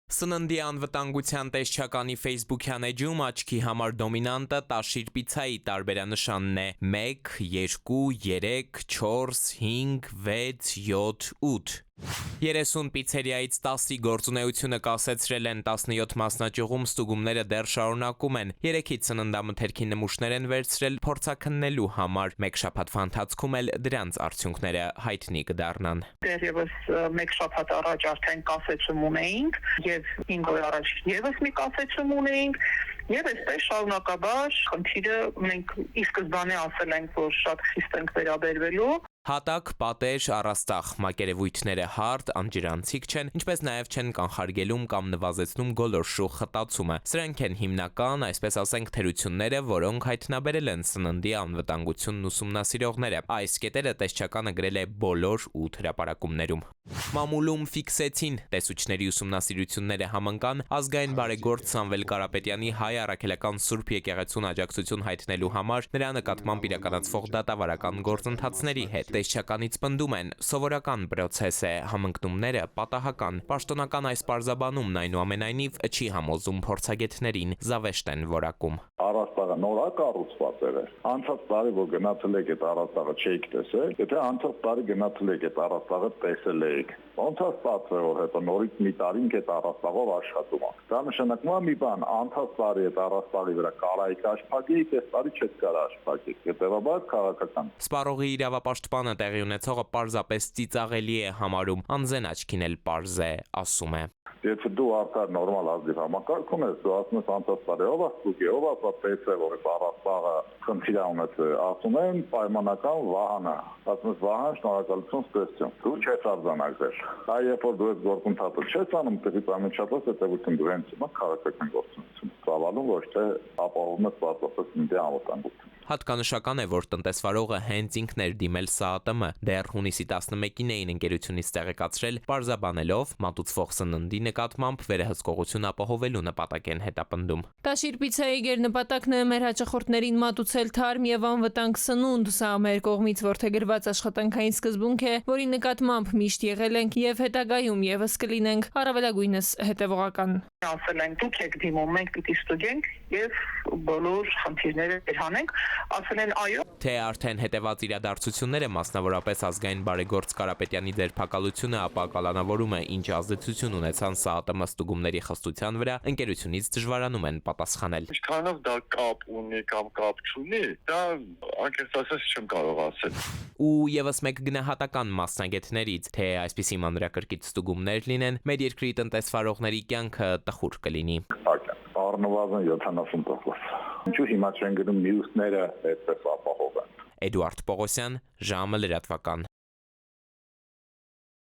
Սննդի անվտանգության տեսչականի Facebook-յան էջում աչքի համար դոմինանտը տաշիր պիցայի տարբերանշանն է 1, 2, 3, 4, 5, 6, 7, 8 30 պիցերիայից 10-ի գործունեությունը կասեցրել են 17 մասնաճյուղում ստուգումները դեռ շարունակում են 3-ից սննդամթերքի նմուշներ են վերցրել փորձաքննելու համար մեկ շաբաթվա ընթացքում էլ դրանց արդյունքները հայտնի կդառնան Դեռևս մեկ շաբաթ առաջ արդեն կասեցում ունեինք եւ 5 օր առաջ եւս մի կասեցում ունեինք եւ այսպես շարունակաբար խնդիրը մենք ի սկզբանե ասել ենք որ շատ խիստ ենք վերաբերվելու Հատակ, պատեր, առաստաղ, մակերևույթները հարթ, անջրանցիկ չեն, ինչպես նաև չեն կանխարգելում կամ նվազեցնում գոլորշու խտացումը։ Սրանք են հիմնական, այսպես ասենք, թերությունները, որոնք հայտնաբերել են սննդի անվտանգությունն ուսումնասիրողները։ Այս կետերը տեսչականը գրել է բոլոր 8 հրապարակումներում։ Մամուլում ֆիքսեցին տեսուչների ուսումնասիրությունները համընկան ազգային բարեգործ Սամվել Կարապետյանի հայ առաքելական Սուրբ եկեղեցուն աջակցություն հայտնելու համար նրա նկատմամբ իրականացվող դատավարական գործընթացների հետ։ Տեսչականից պնդում են, սովորական պրոցես է, համընկնումները պատահական, պաշտոնական այս պարզաբանումն այնուամենայնիվ չի համոզում փորձագետներին, զավեշտ են որակում։ Առաստաղը նոր կառուցված էր։ Անցած տարի որ գնացել եք այդ առաստաղը չէիք տեսել, եթե անցած տարի գնացել եք այդ առաստաղը տեսել եք, ոնց է ստացվել որ հետո նորից մի տարին այդ առաստաղով աշխատում է։ Դա նշանակում է մի բան, անցած տարի այդ առաստաղի վրա կարայիք աշխատեք, այս տարի չեք կարող աշխատեք։ Հետևաբար քաղաքական։ Սպառողի իրավապաշտպանը տեղի ունեցողը պարզապես ծիծաղելի է համարում, անզեն աչքին էլ պարզ է, ասում է։ Եթե դու արդար նորմալ ազգի համակարգում ես, դու ասում ես անցած տարի ով է ստուգի, ով է տեսել, որ առաստաղը խնդիր ունեցել, ասում են պայմանական Վահանը, ասում ես Վահան, շնորհակալություն, ստեսություն։ Դու չես արձանագրել։ Այ երբ որ դու այս գործընթացը չես անում, դրից ամենաշատը հետևություն դու հենց հիմա քաղաքական գործունեություն ծավալում, ոչ թե ապահովում ես պարզապես սննդի անվտանգություն։ Հատկանշական է, որ տնտեսվարողը հենց ինքն էր դիմել ՍԱԱՏՄ, դեռ հունիսի 11-ին էին ընկերությունից տեղեկացրել, պարզաբանելով մատուցվող սննդի նկատմամբ վերահսկողություն ապահովելու նպատակ են հետապնդում։ Տաշիր պիցայի գերնպատակն է մեր հաճախորդներին մատուցել թարմ եւ անվտանգ սնունդ, սա մեր կողմից որդեգրված աշխատանքային սկզբունք է, որի նկատմամբ միշտ եղել ենք եւ հետագայում եւս կլինենք առավելագույնս հետեւողական։ Ասել են դուք եք դիմում, մենք պիտի ստուգենք եւ բոլոր խնդիրները վերհանենք, ասել են այո։ Թե արդեն հետևած իրադարձությունները, մասնավորապես ազգային բարեգործ Կարապետյանի ձերբակալությունը, ապա կալանավորում է ինչ ազդեցություն ունեցան ՍԱԱՏՄ ստուգումների խստության վրա, ընկերությունից դժվարանում են պատասխանել։ Ինչքանով դա կապ ունի կամ կապ չունի, դա անկեղծ ասած չեմ կարող ասել։ Ու եւս մեկ գնահատական մասնագետներից, թե այսպիսի մանրակրկիտ ստուգումներ լինեն, մեր երկրի տնտեսվարողների կյանքը տխուր կլինի։ Առնվազն 70%։ Ինչու հիմա չեն գնում մյուսները այդպես ապահով են։ Էդուարդ Պողոսյան, ժամը լրատվական։